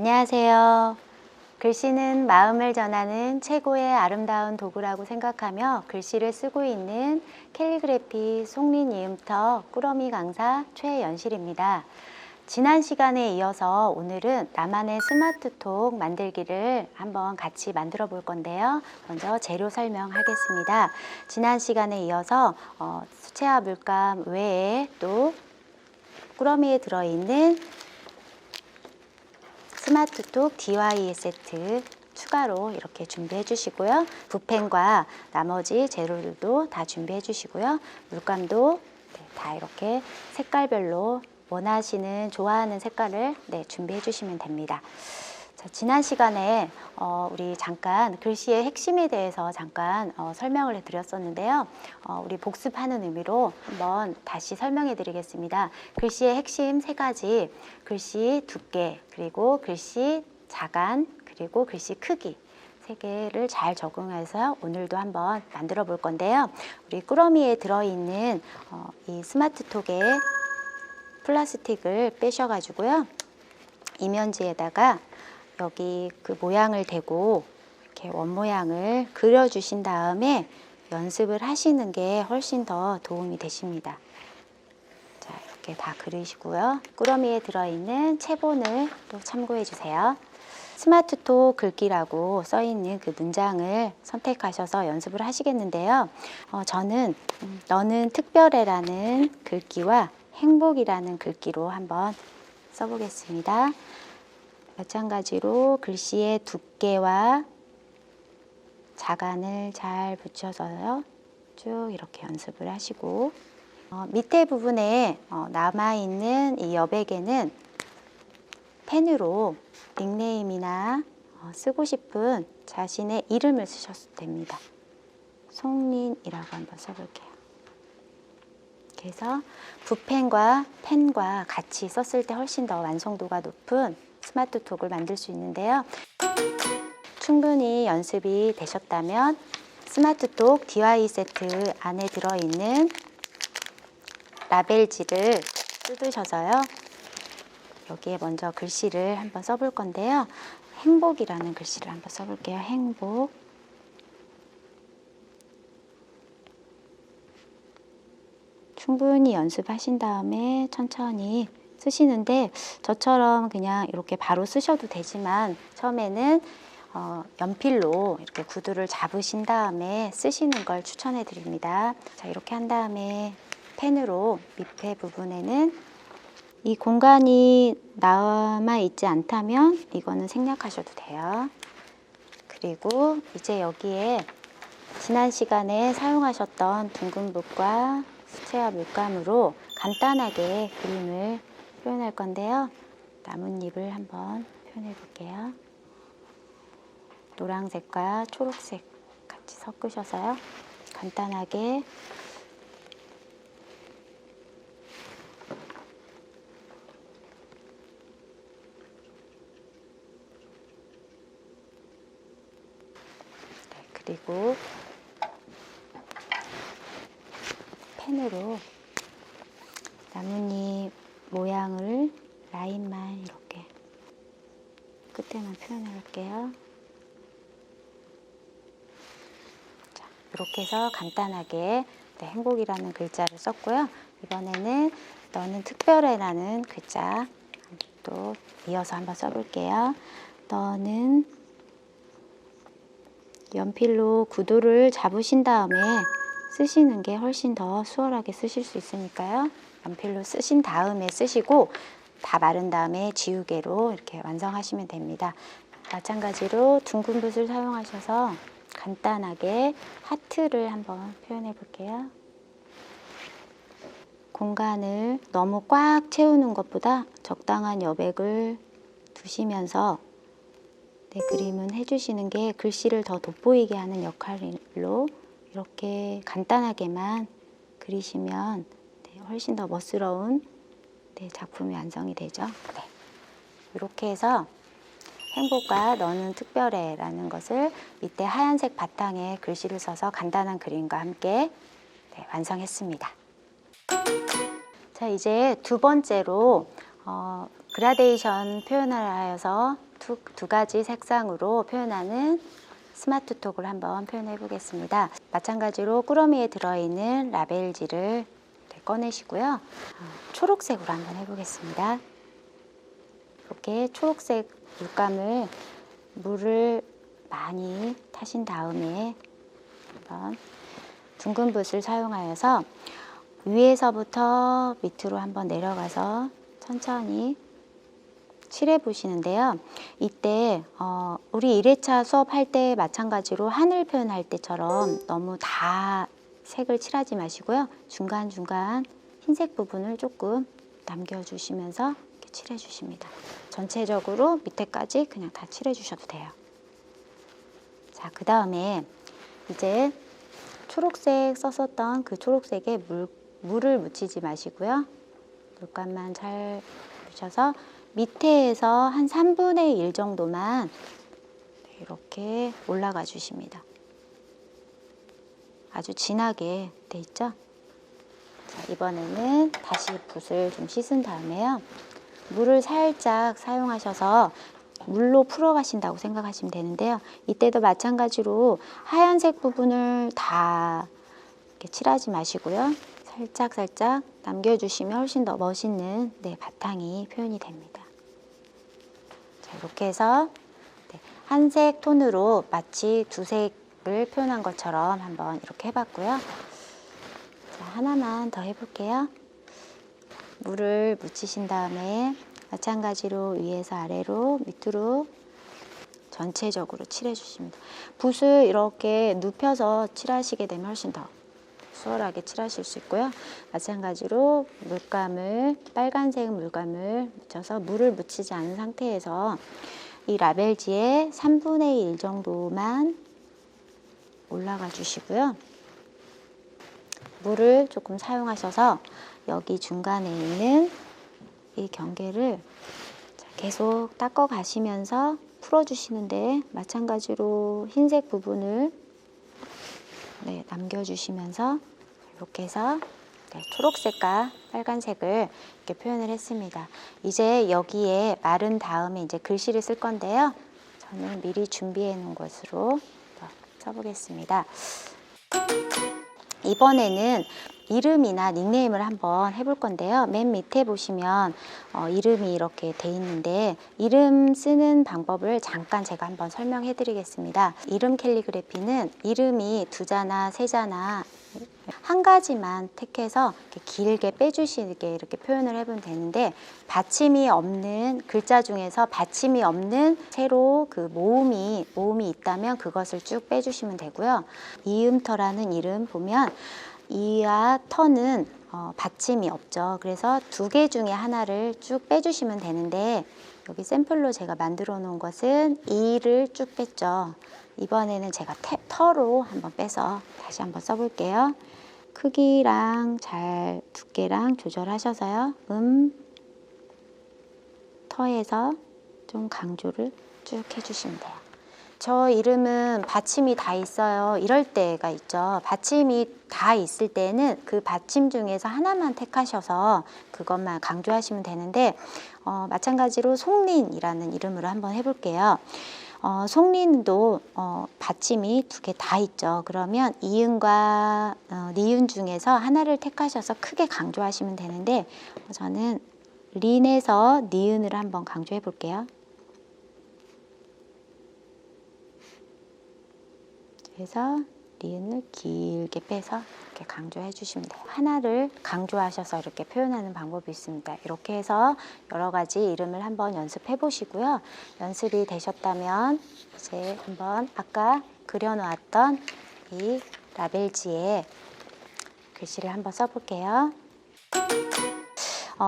안녕하세요. 글씨는 마음을 전하는 최고의 아름다운 도구라고 생각하며 글씨를 쓰고 있는 캘리그래피 송린 이음터 꾸러미 강사 최연실입니다. 지난 시간에 이어서 오늘은 나만의 스마트톡 만들기를 한번 같이 만들어 볼 건데요. 먼저 재료 설명하겠습니다. 지난 시간에 이어서 수채화 물감 외에 또 꾸러미에 들어있는 스마트톡 DIY 세트 추가로 이렇게 준비해 주시고요. 붓펜과 나머지 재료들도 다 준비해 주시고요. 물감도 다 이렇게 색깔별로 원하시는 좋아하는 색깔을 준비해 주시면 됩니다. 자, 지난 시간에 우리 잠깐 글씨의 핵심에 대해서 잠깐 설명을 해드렸었는데요. 우리 복습하는 의미로 한번 다시 설명해 드리겠습니다. 글씨의 핵심 세 가지, 글씨 두께, 그리고 글씨 자간, 그리고 글씨 크기 세 개를 잘 적응해서 오늘도 한번 만들어 볼 건데요. 우리 꾸러미에 들어있는 이 스마트톡의 플라스틱을 빼셔가지고요. 이면지에다가 여기 그 모양을 대고 이렇게 원 모양을 그려주신 다음에 연습을 하시는 게 훨씬 더 도움이 되십니다. 자, 이렇게 다 그리시고요. 꾸러미에 들어있는 체본을 또 참고해 주세요. 스마트톡 글귀라고 써있는 그 문장을 선택하셔서 연습을 하시겠는데요. 저는 너는 특별해라는 글귀와 행복이라는 글귀로 한번 써보겠습니다. 마찬가지로 글씨의 두께와 자간을 잘 붙여서요. 쭉 이렇게 연습을 하시고 밑에 부분에 남아있는 이 여백에는 펜으로 닉네임이나 쓰고 싶은 자신의 이름을 쓰셔도 됩니다. 송린이라고 한번 써볼게요. 그래서 붓펜과 펜과 같이 썼을 때 훨씬 더 완성도가 높은 스마트톡을 만들 수 있는데요. 충분히 연습이 되셨다면 스마트톡 DIY 세트 안에 들어있는 라벨지를 뜯으셔서요. 여기에 먼저 글씨를 한번 써볼 건데요. 행복이라는 글씨를 한번 써볼게요. 행복. 충분히 연습하신 다음에 천천히 쓰시는데 저처럼 그냥 이렇게 바로 쓰셔도 되지만 처음에는 연필로 이렇게 구두를 잡으신 다음에 쓰시는 걸 추천해 드립니다. 자, 이렇게 한 다음에 펜으로 밑에 부분에는 이 공간이 남아 있지 않다면 이거는 생략하셔도 돼요. 그리고 이제 여기에 지난 시간에 사용하셨던 둥근 붓과 수채화 물감으로 간단하게 그림을 표현할 건데요. 나뭇잎을 한번 표현해 볼게요. 노란색과 초록색 같이 섞으셔서요. 간단하게 그리고 펜으로 나뭇잎 모양을 라인만 이렇게 끝에만 표현해 볼게요. 자, 이렇게 해서 간단하게 행복이라는 글자를 썼고요. 이번에는 너는 특별해라는 글자 또 이어서 한번 써볼게요. 너는 연필로 구도를 잡으신 다음에 쓰시는 게 훨씬 더 수월하게 쓰실 수 있으니까요. 연필로 쓰신 다음에 쓰시고 다 마른 다음에 지우개로 이렇게 완성하시면 됩니다. 마찬가지로 둥근 붓을 사용하셔서 간단하게 하트를 한번 표현해 볼게요. 공간을 너무 꽉 채우는 것보다 적당한 여백을 두시면서 그림은 해주시는 게 글씨를 더 돋보이게 하는 역할로 이렇게 간단하게만 그리시면 훨씬 더 멋스러운 작품이 완성이 되죠. 이렇게 해서 행복과 너는 특별해 라는 것을 밑에 하얀색 바탕에 글씨를 써서 간단한 그림과 함께 완성했습니다. 자, 이제 두 번째로 그라데이션 표현을 하여서 두 가지 색상으로 표현하는 스마트톡을 한번 표현해 보겠습니다. 마찬가지로 꾸러미에 들어있는 라벨지를 꺼내시고요. 초록색으로 한번 해보겠습니다. 이렇게 초록색 물감을 물을 많이 타신 다음에 한번 둥근 붓을 사용하여서 위에서부터 밑으로 한번 내려가서 천천히 칠해 보시는데요. 이때 우리 1회차 수업할 때 마찬가지로 하늘 표현할 때처럼 너무 다 색을 칠하지 마시고요. 중간중간 흰색 부분을 조금 남겨주시면서 이렇게 칠해 주십니다. 전체적으로 밑에까지 그냥 다 칠해 주셔도 돼요. 자, 그 다음에 이제 초록색 썼었던 그 초록색에 물을 묻히지 마시고요. 물감만 잘 묻혀서 밑에에서 한 3분의 1 정도만 이렇게 올라가 주십니다. 아주 진하게 돼 있죠? 자, 이번에는 다시 붓을 좀 씻은 다음에요. 물을 살짝 사용하셔서 물로 풀어 가신다고 생각하시면 되는데요. 이때도 마찬가지로 하얀색 부분을 다 이렇게 칠하지 마시고요. 살짝 남겨주시면 훨씬 더 멋있는 바탕이 표현이 됩니다. 자, 이렇게 해서 한색 톤으로 마치 두 색을 표현한 것처럼 한번 이렇게 해봤고요. 자, 하나만 더 해볼게요. 물을 묻히신 다음에 마찬가지로 위에서 아래로 밑으로 전체적으로 칠해주십니다. 붓을 이렇게 눕혀서 칠하시게 되면 훨씬 더 수월하게 칠하실 수 있고요. 마찬가지로 빨간색 물감을 묻혀서 물을 묻히지 않은 상태에서 이 라벨지에 3분의 1 정도만 올라가 주시고요. 물을 조금 사용하셔서 여기 중간에 있는 이 경계를 계속 닦아 가시면서 풀어주시는데 마찬가지로 흰색 부분을 남겨주시면서 이렇게 해서 초록색과 빨간색을 이렇게 표현을 했습니다. 이제 여기에 마른 다음에 이제 글씨를 쓸 건데요. 저는 미리 준비해 놓은 것으로 써보겠습니다. 이번에는 이름이나 닉네임을 한번 해볼 건데요. 맨 밑에 보시면 이름이 이렇게 돼 있는데 이름 쓰는 방법을 잠깐 제가 한번 설명해 드리겠습니다. 이름 캘리그래피는 이름이 두 자나 세 자나 한 가지만 택해서 이렇게 길게 빼주시게 이렇게 표현을 해보면 되는데 받침이 없는 글자 중에서 받침이 없는 새로 그 모음이 있다면 그것을 쭉 빼주시면 되고요. 이음터라는 이름 보면 이와 터는 받침이 없죠. 그래서 두 개 중에 하나를 쭉 빼주시면 되는데 여기 샘플로 제가 만들어 놓은 것은 이를 쭉 뺐죠. 이번에는 제가 터로 한번 빼서 다시 한번 써볼게요. 크기랑 두께랑 조절하셔서요. 터에서 좀 강조를 쭉 해주시면 돼요. 저 이름은 받침이 다 있어요. 이럴 때가 있죠. 받침이 다 있을 때는 그 받침 중에서 하나만 택하셔서 그것만 강조하시면 되는데 마찬가지로 송린이라는 이름으로 한번 해볼게요. 송린도 받침이 두 개 다 있죠. 그러면 이음과 니은 중에서 하나를 택하셔서 크게 강조하시면 되는데 저는 린에서 니은을 한번 강조해 볼게요. 그래서 니은을 길게 빼서 이렇게 강조해 주시면 돼요. 하나를 강조하셔서 이렇게 표현하는 방법이 있습니다. 이렇게 해서 여러 가지 이름을 한번 연습해 보시고요. 연습이 되셨다면 이제 한번 아까 그려놓았던 이 라벨지에 글씨를 한번 써볼게요.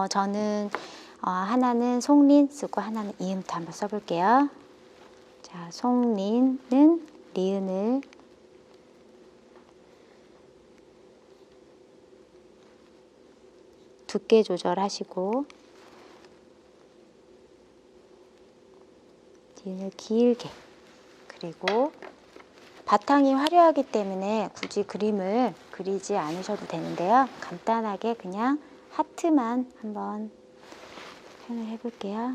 저는 하나는 송린 쓰고 하나는 이음터 한번 써볼게요. 자, 송린은 리은을 두께 조절하시고 니은을 길게, 그리고 바탕이 화려하기 때문에 굳이 그림을 그리지 않으셔도 되는데요. 간단하게 그냥 하트만 한번 표현을 해볼게요.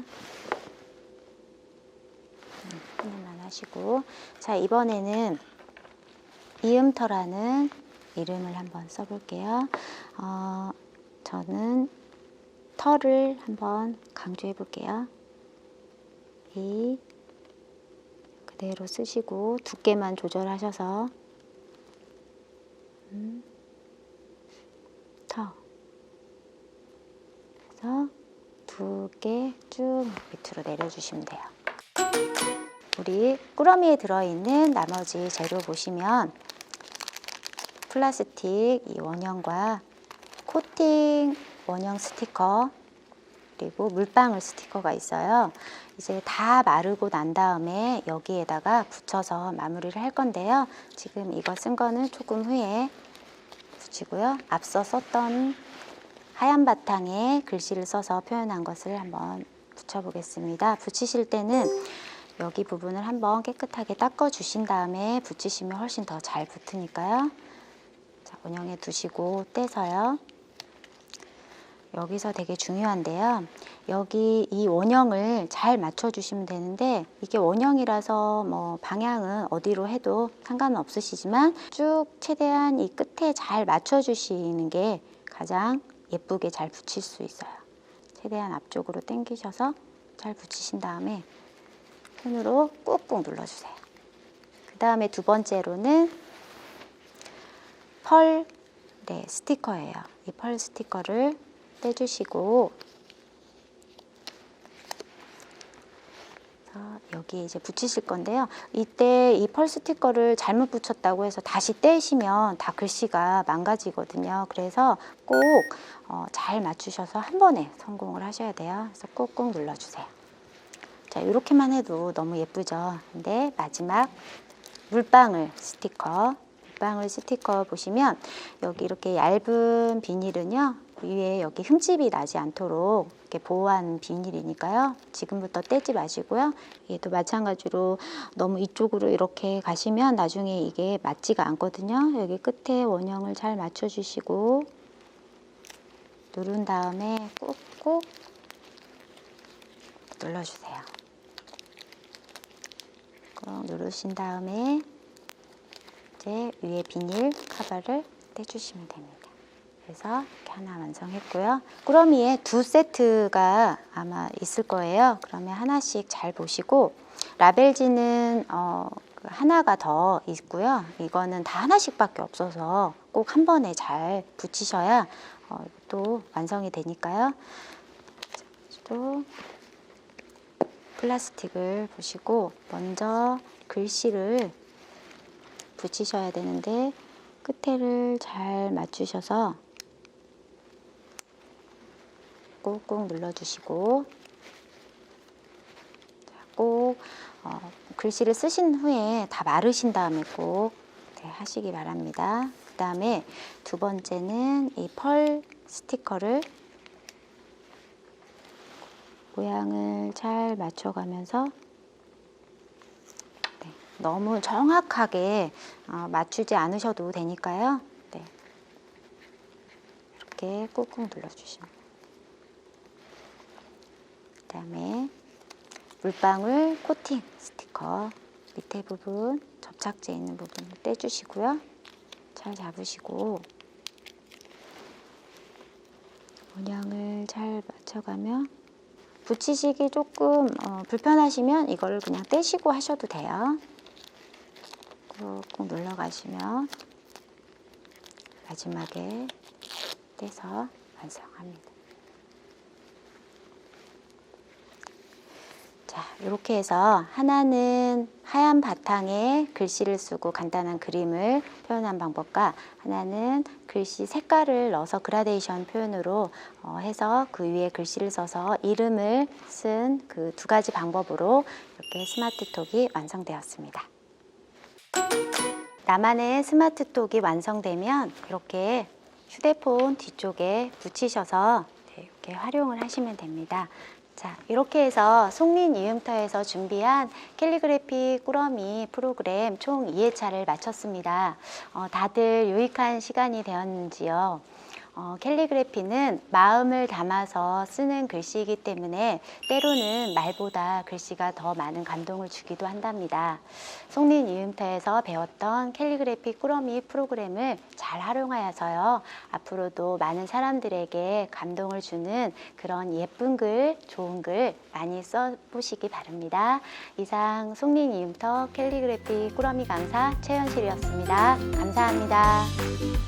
하시고, 자, 이번에는 이음터라는 이름을 한번 써볼게요. 저는 터를 한번 강조해 볼게요. 이 그대로 쓰시고 두께만 조절하셔서 터. 그래서 두께 쭉 밑으로 내려주시면 돼요. 우리 꾸러미에 들어있는 나머지 재료 보시면 플라스틱 이 원형과 코팅 원형 스티커 그리고 물방울 스티커가 있어요. 이제 다 마르고 난 다음에 여기에다가 붙여서 마무리를 할 건데요. 지금 이거 쓴 거는 조금 후에 붙이고요. 앞서 썼던 하얀 바탕에 글씨를 써서 표현한 것을 한번 붙여보겠습니다. 붙이실 때는 여기 부분을 한번 깨끗하게 닦아 주신 다음에 붙이시면 훨씬 더 잘 붙으니까요. 자, 원형에 두시고 떼서요. 여기서 되게 중요한데요. 여기 이 원형을 잘 맞춰주시면 되는데 이게 원형이라서 뭐 방향은 어디로 해도 상관은 없으시지만 쭉 최대한 이 끝에 잘 맞춰주시는 게 가장 예쁘게 잘 붙일 수 있어요. 최대한 앞쪽으로 당기셔서 잘 붙이신 다음에 손으로 꾹꾹 눌러주세요. 그 다음에 두 번째로는 펄 스티커예요. 이 펄 스티커를 떼주시고 여기 이제 붙이실 건데요. 이때 이 펄 스티커를 잘못 붙였다고 해서 다시 떼시면 다 글씨가 망가지거든요. 그래서 꼭 잘 맞추셔서 한 번에 성공을 하셔야 돼요. 그래서 꾹꾹 눌러주세요. 자, 이렇게만 해도 너무 예쁘죠. 근데 마지막 물방울 스티커 보시면 여기 이렇게 얇은 비닐은요. 위에 여기 흠집이 나지 않도록 이렇게 보호한 비닐이니까요. 지금부터 떼지 마시고요. 얘도 마찬가지로 너무 이쪽으로 이렇게 가시면 나중에 이게 맞지가 않거든요. 여기 끝에 원형을 잘 맞춰주시고 누른 다음에 꾹꾹 눌러주세요. 꾹 누르신 다음에 이제 위에 비닐 커버를 떼주시면 됩니다. 그래서 이렇게 하나 완성했고요. 꾸러미에 두 세트가 아마 있을 거예요. 그러면 하나씩 잘 보시고 라벨지는 하나가 더 있고요. 이거는 다 하나씩밖에 없어서 꼭 한 번에 잘 붙이셔야 또 완성이 되니까요. 또 플라스틱을 보시고 먼저 글씨를 붙이셔야 되는데 끝에를 잘 맞추셔서 꾹꾹 눌러주시고 꼭 글씨를 쓰신 후에 다 마르신 다음에 꼭 하시기 바랍니다. 그 다음에 두 번째는 이 펄 스티커를 모양을 잘 맞춰가면서 너무 정확하게 맞추지 않으셔도 되니까요. 이렇게 꾹꾹 눌러주시면. 그 다음에 물방울 코팅 스티커 밑에 부분 접착제 있는 부분을 떼주시고요. 잘 잡으시고 모양을 잘 맞춰가며 붙이시기 조금 불편하시면 이걸 그냥 떼시고 하셔도 돼요. 꾹꾹 눌러가시면 마지막에 떼서 완성합니다. 자, 이렇게 해서 하나는 하얀 바탕에 글씨를 쓰고 간단한 그림을 표현한 방법과 하나는 글씨 색깔을 넣어서 그라데이션 표현으로 해서 그 위에 글씨를 써서 이름을 쓴 그 두 가지 방법으로 이렇게 스마트톡이 완성되었습니다. 나만의 스마트톡이 완성되면 이렇게 휴대폰 뒤쪽에 붙이셔서 이렇게 활용을 하시면 됩니다. 자, 이렇게 해서 송린 이음터에서 준비한 캘리그래피 꾸러미 프로그램 총 2회차를 마쳤습니다. 다들 유익한 시간이 되었는지요? 캘리그래피는 마음을 담아서 쓰는 글씨이기 때문에 때로는 말보다 글씨가 더 많은 감동을 주기도 한답니다. 송린 이음터에서 배웠던 캘리그래피 꾸러미 프로그램을 잘 활용하여서요. 앞으로도 많은 사람들에게 감동을 주는 그런 예쁜 글, 좋은 글 많이 써보시기 바랍니다. 이상 송린 이음터 캘리그래피 꾸러미 강사 최현실이었습니다. 감사합니다.